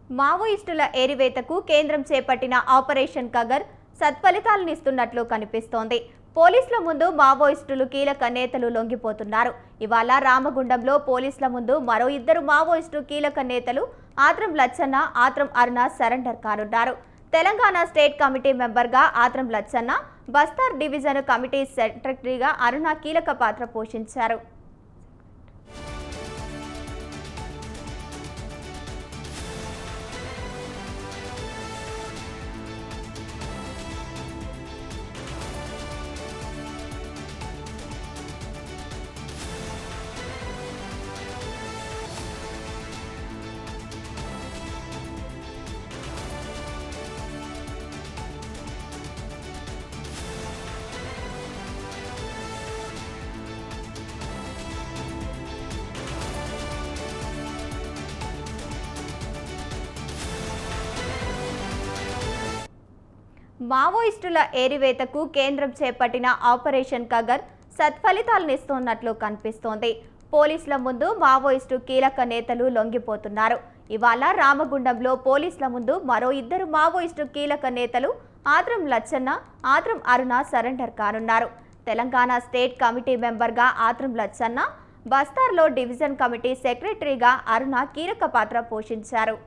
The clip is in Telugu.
మావోయిస్టుల ఏరివేతకు కేంద్రం చేపట్టిన ఆపరేషన్ కగర్ సత్ఫలితాలనిస్తున్నట్లు కనిపిస్తోంది. పోలీసుల ముందు మావోయిస్టులు కీలక నేతలు లొంగిపోతున్నారు. ఇవాళ రామగుండంలో పోలీసుల ముందు మరో ఇద్దరు మావోయిస్టు కీలక నేతలు ఆత్రం లచ్చన్న, ఆత్రం అరుణ సరెండర్ కానున్నారు. తెలంగాణ స్టేట్ కమిటీ మెంబర్గా ఆత్రం లచ్చన్న, బస్తార్ డివిజన్ కమిటీ సెక్రటరీగా అరుణ కీలక పాత్ర పోషించారు. మావోయిస్టుల ఏరివేతకు కేంద్రం చేపట్టిన ఆపరేషన్ కగర్ సత్ఫలితాలనిస్తున్నట్లు కనిపిస్తోంది. పోలీసుల ముందు మావోయిస్టు కీలక నేతలు లొంగిపోతున్నారు. ఇవాళ రామగుండంలో పోలీసుల ముందు మరో ఇద్దరు మావోయిస్టు కీలక నేతలు ఆత్రం లచ్చన్న, ఆత్రం అరుణ సరెండర్ కానున్నారు. తెలంగాణ స్టేట్ కమిటీ మెంబర్గా ఆత్రం లచ్చన్న, బస్తార్లో డివిజన్ కమిటీ సెక్రటరీగా అరుణ కీలక పాత్ర పోషించారు.